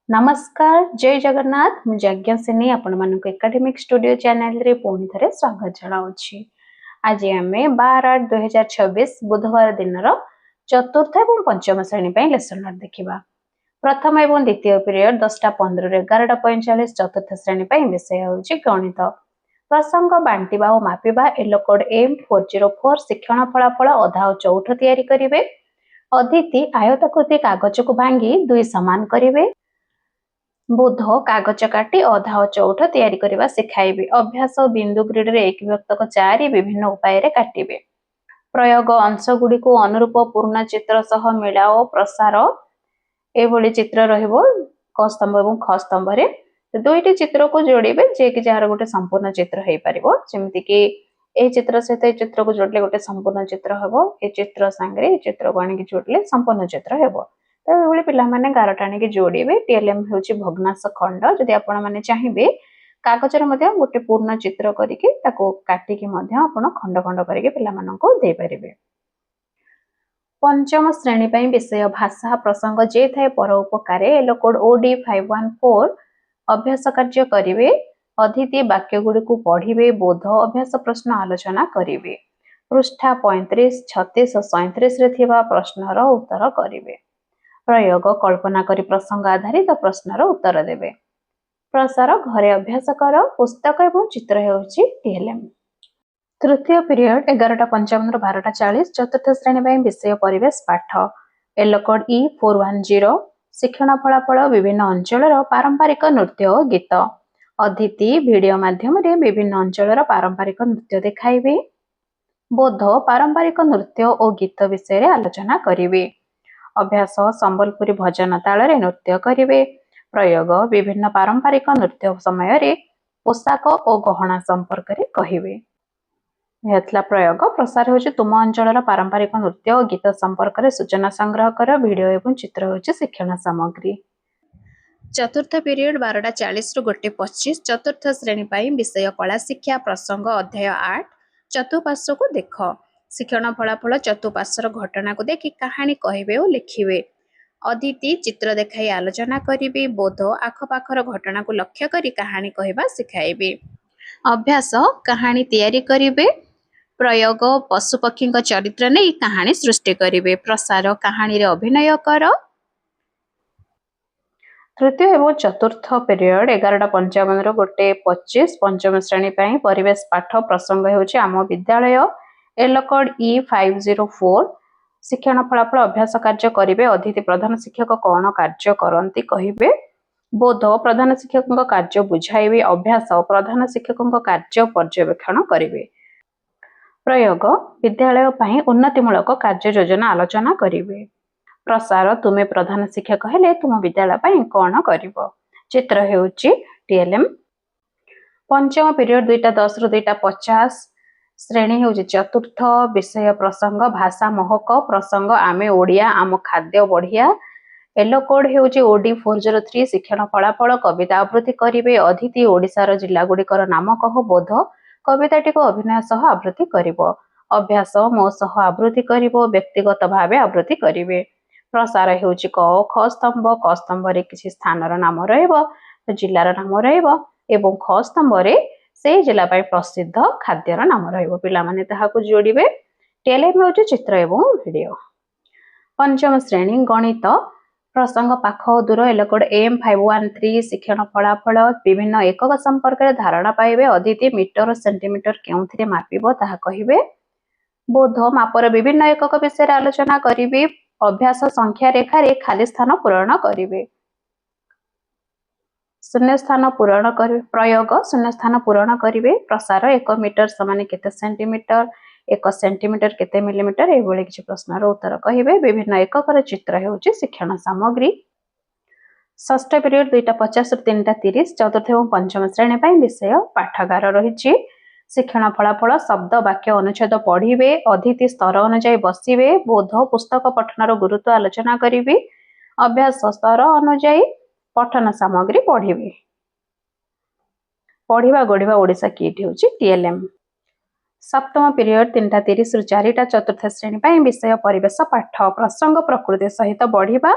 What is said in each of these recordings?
नमस्कार जय जगन्नाथ मुझे यज्ञसिनी आपण मानक एकेडमिक स्टूडियो चैनल रे पुणी थे स्वागत जनाऊँगी। आज आम 12/8/2026 बुधवार दिन चतुर्थ और पंचम श्रेणी लेसन नोट देखा। प्रथम और द्वितीय पीरियड 10:15 11:45 चतुर्थ श्रेणी विषय हूँ गणित। प्रसंग बांटिबा और मापिबा येलो कोड M404 शिक्षण फलाफल अधा और चौठ तैयारी करेंगे। अदिति आयताकृति कागज को भांगी दुई सामान करेंगे। बुध कागज काटी अधा और चौठ तैयारी करने शिखाइबे। अभ्यास बिंदु ग्रिड रे एक विभक्तक 4 विभिन्न उपाय रे काटिबे। प्रयोग अंश गुडी को अनुरूप पूर्ण चित्र सह मिलाओ प्रसार एभली चित्र रहिबो क स्तंभ एवं ख स्तंभ रे दुईटी चित्र को जोड़िबे जे कि जार गोटे संपूर्ण चित्र हेई परिबो। जेमिति कि ए चित्र सहित ए चित्र को जोड़ले गोटे संपूर्ण चित्र हेबो। ए चित्र संगे ए चित्र को आनी जोड़ले संपूर्ण चित्र हेबो। तो ये पिला माने गार टाणी जोड़े। टीएलएम हूँ भग्नांश खंड। जदि आपण मैंने चाहिए कागज गोटे पूर्ण चित्र करके काटिकी खंड खंड करके दे पारे। पंचम श्रेणी विषय भाषा प्रसंग जे थाए पर उपकार येलो कोड OD 514 अभ्यास कार्य करेंगे। अदिति वाक्य गुड़ी को पढ़े। बोध अभ्यास प्रश्न आलोचना करेंगे। पृष्ठा 35 36 और 37 रे थिबा प्रश्नर उत्तर करेंगे। प्रयोग कल्पना करी प्रसंग आधारित प्रश्नर उत्तर देवे। प्रसार घरे अभ्यास कर पुस्तक एवं चित्र हेउची टीएलएम। तृतीय पीरियड 11:55 12:40 चतुर्थ श्रेणी विषय परिवेश पाठ येलो कोड E410 शिक्षण फलाफल विभिन्न अंचल पारंपरिक नृत्य और गीत। अदिति वीडियो माध्यम रे विभिन्न अंचल पारंपरिक नृत्य देखाइबे। बोध पारंपरिक नृत्य और गीत विषय रे आलोचना करिवे। अभ्यास संबलपुरी भजन ताल रे नृत्य करेंगे। प्रयोग विभिन्न पारंपरिक नृत्य समय रे पोशाक और गहना संपर्क रे कहिबे। प्रयोग प्रसार होची तुम अंचल पारंपरिक नृत्य और गीत संपर्क रे सूचना संग्रह कर। वीडियो एवं चित्र होची शिक्षण सामग्री। चतुर्थ पीरियड 12:40 रु 1:25 चतुर्थ श्रेणी विषय कला शिक्षा प्रसंग अध्याय 8 चतुपार्श्व को देख। शिक्षण फलाफल चतुपार्श्वर घटना को देखि कहानी कहिबे और लिखिबे। अदिति चित्र देखाई आलोचना करिबे। बोध आखपाखर घटना को लक्ष्य करी कहानी कहबा सिखाइबे। अभ्यास कहानी तैयारी करिबे। प्रयोग पशुपक्षी चरित्र नहीं कहानी सृष्टि करिबे। प्रसार कहानी रे अभिनय कर। तृतीय एवं चतुर्थ पीरियड 11:55 रु 1:25 पंचम श्रेणी परिवेश पाठ प्रसंग हेउची आम विद्यालय येलो कोड E504 शिक्षण फलाफल अभ्यास कार्य करेंगे। अतिथि प्रधान शिक्षक कौन कार्य करती कहिबे। बोध प्रधान शिक्षक कार्य बुझाइबे। अभ्यास प्रधान शिक्षक कार्य पर्यवेक्षण करेंगे। प्रयोग विद्यालय पई उन्नतिमूलक कार्य योजना आलोचना करेंगे। प्रसार तुमे प्रधान शिक्षक हेले तुम विद्यालय पई कौन करिवो। चित्र हेउची टीएलएम। पंचम पीरियड 2:10 रु 2:50 श्रेणी हूँ चतुर्थ विषय प्रसंग भाषा महक प्रसंग आमे ओडिया आम खाद्य बढ़िया। येलो कोड हूँ OD 403 शिक्षण फलाफल कविता आवृत्ति करेंगे। अदिति ओडिशार जिला गुड़िकर नाम कह। बोध कविताटी को अभिनय सह आवृत्ति करिवो। अभ्यास मो सह आवृत्ति करिवो। व्यक्तिगत भाव आवृत्ति करेंगे। प्रसार हूँ क स्तंभ क स्तंभ रे किसी स्थानर नाम रहिबो जिलार नाम रहिबो एवं ख स्तंभ रे से जिला प्रसिद्ध खाद्यर नाम रहिबो। पिला माने ताहाकु जोड़िबे। टीएलएम होची चित्र एवं वीडियो। पंचम श्रेणी गणित प्रसंग पाख दूर येलो कोड M513 शिक्षण फलाफल विभिन्न एकक संपर्क रे धारणा पाइबे। अदिति मीटर सेंटीमीटर केउथिरे मापिबो ताहा कहिबे। बोध मापर विभिन्न एकक विषय आलोचना करिबे। अभ्यास संख्या रेखा रे खाली स्थान पूरण करिबे। शून्य स्थान पूरण कर। प्रयोग शून्य स्थान पूरण करेंगे। प्रसार 1 मीटर समान केते सेंटीमीटर 1 सेंटीमीटर केते मिलीमीटर एभली किछि प्रश्नर उत्तर कहिबे। विभिन्न एकक चित्र हेउची शिक्षण सामग्री। षष्ठ पीरियड 2:50 रु 3:30 चतुर्थ एवं पंचम श्रेणी विषय पाठागार रही। शिक्षण फलाफल शब्द वाक्य अनुच्छेद पढ़िबे। अदिति स्तर अनुसार बसिबे। बोध पुस्तक पठनर गुरुत्व आलोचना करिबे। अभ्यास स्तर अनुसार पठन सामग्री पढ़िबे। पढ़िबा गढ़िबा ओडिशा किट हेउची टीएलएम। सप्तम पीरियड 3:30 रु 4 चतुर्थ श्रेणी विषय परिवेश पाठ प्रसंग प्रकृति सहित बढ़िबा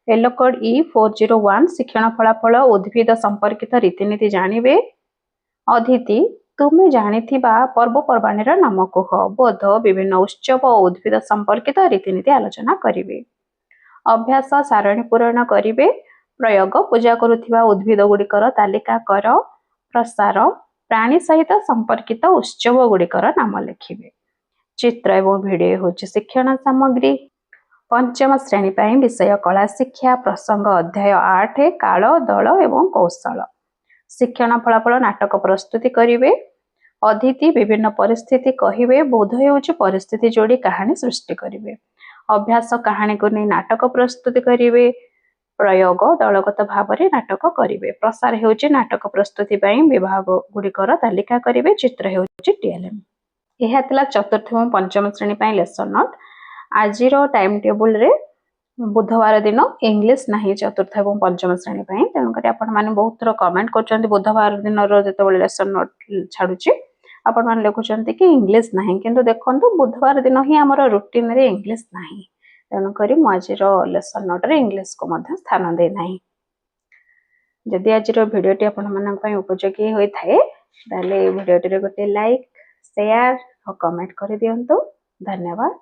येलो कोड E401 शिक्षण फलाफल उद्भिद संपर्कित रीतिनीति जानिबे। अदिति तुमे जानिथिबा पर्वपर्वाणीर नाम कुह। बोध विभिन्न उत्सव और उद्भिद संपर्कित रीतिनीति आलोचना करिवे। अभ्यास सारणी पूरण करिवे। प्रयोग पूजा करुथिबा उद्भिद गुड़िकर तालिका कर। प्रसार प्राणी सहित संपर्कित उत्सव गुड़िकर नाम लिखिवे। चित्र एवं भिडियो होछि शिक्षण सामग्री। पंचम श्रेणी पाई विषय कला शिक्षा प्रसंग अध्याय 8 काल दल एवं कौशल। शिक्षण फलाफल नाटक प्रस्तुति करिवे। अदिति विभिन्न परिस्थिति कहिवे। बोध हेउछि परिस्थिति जोड़ी कहानी सृष्टि करिवे। अभ्यास कहानी को नहीं नाटक प्रस्तुति करिवे। प्रयोग दलगत भाव में नाटक करिवे। प्रसार हेउछि नाटक प्रस्तुति पाई विभाग गुड़िकर तालिका करिवे। चित्र हेउछि टीएलएम। यह थिला चतुर्थ एवं पंचम श्रेणी पाई लेसन नोट। आजिर टाइम टेबुल रे बुधवार दिन इंग्लिश नहीं चतुर्थ एवं पंचम श्रेणी पाई तेणुक आपण मैंने बहुत थर कमेंट कर बुधवार दिन जो लेसन नोट छाड़ुची आपण मैंने लिखुं कि इंग्लिश नहीं किंतु देखो बुधवार दिन ही आम रुटीन रे इंग्लिश नहीं तेणुक मुझे लेसन नोट रे इंग्लिश को मध्य स्थान दे ना। जदि आज भिडियोटी आपण उपयोगी होता है ताले भिडियोटी गोटे लाइक शेयर और कमेंट कर दिंतु। धन्यवाद।